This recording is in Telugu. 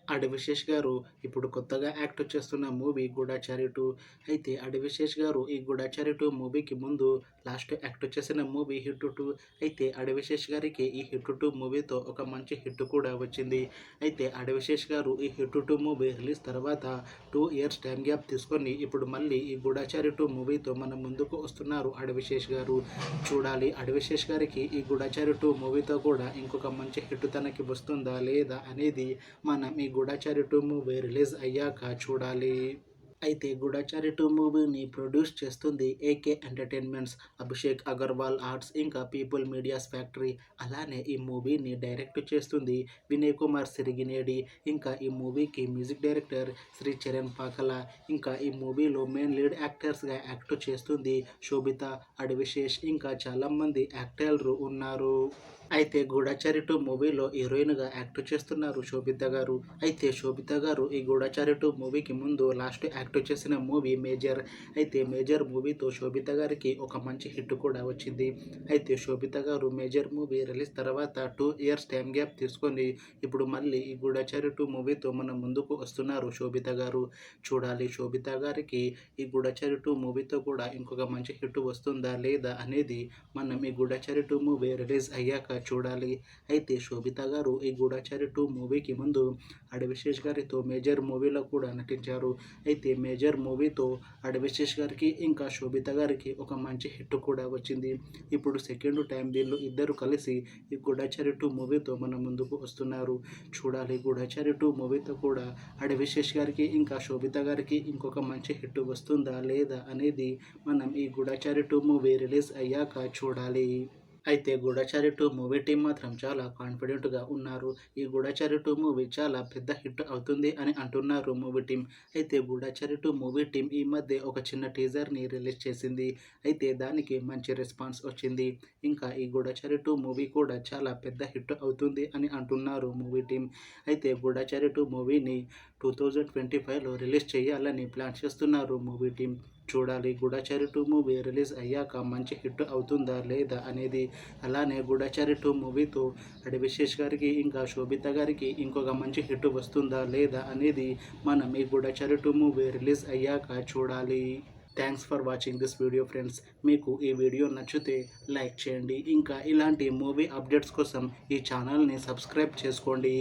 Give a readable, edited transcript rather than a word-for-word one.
అడివిశేష్ గారు ఇప్పుడు కొత్తగా యాక్ట్ చేస్తున్న మూవీ 'గూఢచారి 2'. అయితే అడివిశేష్ గారు ఈ 'గూఢచారి 2' మూవీకి ముందు లాస్ట్ యాక్ట్ చేసిన మూవీ 'హిట్ 2'. అయితే అడివిశేష్ గారికి ఈ 'హిట్ 2' మూవీతో ఒక మంచి హిట్ కూడా వచ్చింది. అయితే అడివిశేష్ గారు ఈ 'హిట్ 2' మూవీ రిలీజ్ తర్వాత 2 ఇయర్స్ టైం గ్యాప్ తీసుకొని ఇప్పుడు మళ్ళీ ఈ 'గూఢచారి 2' మూవీతో మన ముందుకు వస్తున్నారు అడివిశేష్ గారు. చూడాలి అడివిశేష్ గారికి ఈ 'గూఢచారి 2' మూవీతో కూడా ఇంకొక మంచి హిట్ తనకి వస్తుందా లేదా అనేది మనం ఈ 'గూఢచారి 2' మూవీ రిలీజ్ అయ్యాక చూడాలి. అయితే 'గూఢచారి 2' మూవీని ప్రొడ్యూస్ చేస్తుంది AK entertainments, Abhishek Agarwal arts, ఇంకా పీపుల్ మీడియాస్ ఫ్యాక్టరీ. అలానే ఈ మూవీని డైరెక్ట్ చేస్తుంది వినయ్ కుమార్ సిరిగినేడి. ఇంకా ఈ మూవీకి మ్యూజిక్ డైరెక్టర్ శ్రీ చరణ్ పాకల. ఇంకా ఈ మూవీలో మెయిన్ లీడ్ యాక్టర్స్గా యాక్ట్ చేస్తుంది శోభిత, అడివిశేష్, ఇంకా చాలామంది యాక్టర్లు ఉన్నారు. అయితే 'గూఢచారి 2' మూవీలో హీరోయిన్గా యాక్ట్ చేస్తున్నారు శోభిత గారు. అయితే శోభిత గారు ఈ 'గూఢచారి 2' మూవీకి ముందు లాస్ట్ యాక్ట్ చేసిన మూవీ 'మేజర్'. అయితే 'మేజర్' మూవీతో శోభిత గారికి ఒక మంచి హిట్ కూడా వచ్చింది. అయితే శోభిత గారు 'మేజర్' మూవీ రిలీజ్ తర్వాత 2 ఇయర్స్ టైం గ్యాప్ తీసుకొని ఇప్పుడు మళ్ళీ ఈ 'గూఢచారి 2' మూవీతో మన ముందుకు వస్తున్నారు శోభిత గారు. చూడాలి శోభిత గారికి ఈ 'గూఢచారి 2' మూవీతో కూడా ఇంకొక మంచి హిట్ వస్తుందా లేదా అనేది మనం ఈ 'గూఢచారి 2' మూవీ రిలీజ్ అయ్యాక చూడాలి. అయితే శోభిత గారు ఈ 'గూఢచారి 2' మూవీకి ముందు అడివిశేష్ గారితో 'మేజర్' మూవీలో కూడా నటించారు. అయితే 'మేజర్' మూవీతో అడివిశేష్ గారికి ఇంకా శోభిత గారికి ఒక మంచి హిట్ కూడా వచ్చింది. ఇప్పుడు సెకండ్ టైం వీళ్ళు ఇద్దరు కలిసి ఈ 'గూఢచారి 2' మూవీతో మన ముందుకు వస్తున్నారు. చూడాలి 'గూఢచారి 2' మూవీతో కూడా అడివిశేష్ గారికి ఇంకా శోభిత గారికి ఇంకొక మంచి హిట్ వస్తుందా లేదా అనేది మనం ఈ 'గూఢచారి 2' మూవీ రిలీజ్ అయ్యాక చూడాలి. అయితే 'గూఢచారి 2' మూవీ టీం మాత్రం చాలా కాన్ఫిడెంట్‌గా ఉన్నారు. ఈ 'గూఢచారి 2' మూవీ చాలా పెద్ద హిట్ అవుతుంది అని అంటున్నారు మూవీ టీం. అయితే 'గూఢచారి 2' మూవీ టీం ఈ మధ్య ఒక చిన్న టీజర్‌ని రిలీజ్ చేసింది. అయితే దానికి మంచి రెస్పాన్స్ వచ్చింది. ఇంకా ఈ 'గూఢచారి 2' మూవీ కూడా చాలా పెద్ద హిట్ అవుతుంది అని అంటున్నారు మూవీ టీం. అయితే 'గూఢచారి 2' మూవీని 2025లో రిలీజ్ చేయాలని ప్లాన్ చేస్తున్నారు మూవీ టీం. చూడాలి 'గూఢచారి 2' మూవీ రిలీజ్ అయ్యాక మంచి హిట్ అవుతుందా లేదా అనేది. అలానే 'గూఢచారి 2' మూవీతో అడివిశేష్ గారికి ఇంకా శోభిత గారికి ఇంకొక మంచి హిట్ వస్తుందా లేదా అనేది మనం ఈ 'గూఢచారి 2' మూవీ రిలీజ్ అయ్యాక చూడాలి. Thanks for watching this video friends. మీకు ఈ వీడియో నచ్చితే లైక్ చేయండి. ఇంకా ఇలాంటి మూవీ అప్డేట్స్ కోసం ఈ ఛానల్ని సబ్స్క్రైబ్ చేసుకోండి.